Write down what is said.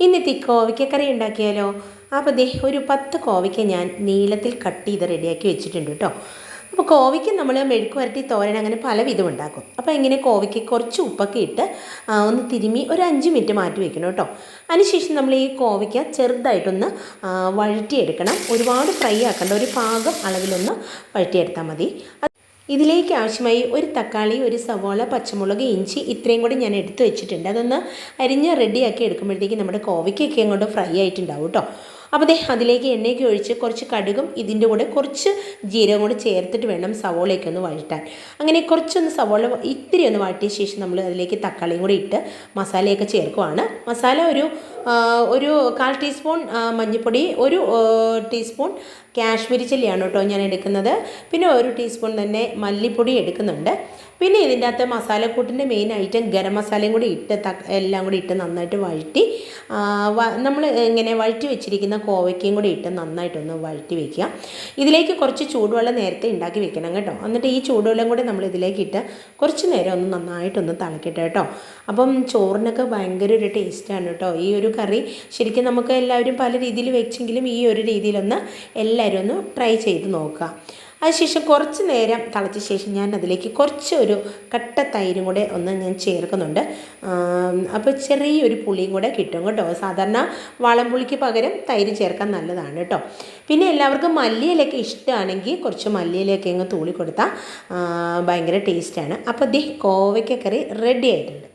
ഇന്നത്തെ കോവയ്ക്കക്കറി ഉണ്ടാക്കിയാലോ? അപ്പോൾ ദേ ഒരു 10 കോവയ്ക്ക ഞാൻ നീളത്തിൽ കട്ട് ചെയ്ത് റെഡിയാക്കി വെച്ചിട്ടുണ്ട് കേട്ടോ. അപ്പോൾ കോവയ്ക്ക് നമ്മൾ മെഴുക്ക് വരട്ടി തോരൻ അങ്ങനെ പല വിധം ഉണ്ടാക്കും. അപ്പോൾ ഇങ്ങനെ കോവയ്ക്ക് കുറച്ച് ഉപ്പൊക്കെ ഇട്ട് ഒന്ന് തിരുമ്മി ഒരു 5 മിനിറ്റ് മാറ്റി വെക്കണം കേട്ടോ. അതിനുശേഷം നമ്മൾ ഈ കോവയ്ക്ക ചെറുതായിട്ടൊന്ന് വഴറ്റിയെടുക്കണം. ഒരുപാട് ഫ്രൈ ആക്കേണ്ട, ഒരു പാകം അളവിലൊന്ന് വഴറ്റിയെടുത്താൽ മതി. ഇതിലേക്ക് ആവശ്യമായി ഒരു തക്കാളി, ഒരു സവാള, പച്ചമുളക്, ഇഞ്ചി ഇത്രയും കൂടി ഞാൻ എടുത്ത് വെച്ചിട്ടുണ്ട്. അതൊന്ന് അരിഞ്ഞ് റെഡിയാക്കി എടുക്കുമ്പോഴത്തേക്ക് നമ്മുടെ കോവയ്ക്കൊക്കെ അങ്ങോട്ട് ഫ്രൈ ആയിട്ടുണ്ടാവും കേട്ടോ. അപ്പോൾ അതിലേക്ക് എണ്ണയൊക്കെ ഒഴിച്ച് കുറച്ച് കടുകും ഇതിൻ്റെ കൂടെ കുറച്ച് ജീരകം കൂടി ചേർത്തിട്ട് വേണം സവോളയൊക്കെ ഒന്ന് വഴറ്റാൻ. അങ്ങനെ കുറച്ചൊന്ന് സവോള ഇത്തിരി ഒന്ന് വഴറ്റിയ ശേഷം നമ്മൾ അതിലേക്ക് തക്കാളിയും കൂടി ഇട്ട് മസാലയൊക്കെ ചേർക്കുവാണ്. മസാല ഒരു 1/4 ടീസ്പൂൺ മഞ്ഞൾപ്പൊടി, 1 ടീസ്പൂൺ കാശ്മീരി ചില്ലിയാണ് കേട്ടോ ഞാൻ എടുക്കുന്നത്. പിന്നെ 1 ടീസ്പൂൺ തന്നെ മല്ലിപ്പൊടി എടുക്കുന്നുണ്ട്. പിന്നെ ഇതിൻ്റെ അകത്ത് മസാലക്കൂട്ടിൻ്റെ മെയിൻ ഐറ്റം ഗരം മസാലയും കൂടി ഇട്ട് എല്ലാം കൂടി ഇട്ട് നന്നായിട്ട് വഴറ്റി നമ്മൾ ഇങ്ങനെ വഴറ്റി വെച്ചിരിക്കുന്ന കോവയ്ക്കയും കൂടി ഇട്ട് നന്നായിട്ടൊന്ന് വഴറ്റി വയ്ക്കുക. ഇതിലേക്ക് കുറച്ച് ചൂടുവെള്ളം നേരത്തെ ഉണ്ടാക്കി വെക്കണം കേട്ടോ. എന്നിട്ട് ഈ ചൂടുവെള്ളം കൂടി നമ്മൾ ഇതിലേക്ക് ഇട്ട് കുറച്ച് നേരം ഒന്ന് നന്നായിട്ടൊന്ന് തിളക്കട്ടെ കേട്ടോ. അപ്പം ചോറിനൊക്കെ ഭയങ്കര ഒരു ടേസ്റ്റാണ് കേട്ടോ ഈ ഒരു കറി. ശരിക്കും നമുക്ക് എല്ലാവരും പല രീതിയിൽ വെച്ചെങ്കിലും ഈ ഒരു രീതിയിലൊന്ന് എല്ലാവരും ഒന്ന് ട്രൈ ചെയ്ത് നോക്കുക. അതിനുശേഷം കുറച്ച് നേരം തിളച്ച ശേഷം ഞാൻ അതിലേക്ക് കുറച്ചൊരു കട്ട തൈരും കൂടെ ഒന്ന് ഞാൻ ചേർക്കുന്നുണ്ട്. അപ്പോൾ ചെറിയൊരു പുളിയും കൂടെ കിട്ടും കേട്ടോ. സാധാരണ വാളംപുളിക്ക് പകരം തൈര് ചേർക്കാൻ നല്ലതാണ് കേട്ടോ. പിന്നെ എല്ലാവർക്കും മല്ലിയിലൊക്കെ ഇഷ്ടമാണെങ്കിൽ കുറച്ച് മല്ലിയിലൊക്കെ അങ്ങ് തൂളി കൊടുത്താൽ ഭയങ്കര ടേസ്റ്റാണ്. അപ്പോൾ കോവയ്ക്ക കറി റെഡി ആയിട്ടുണ്ട്.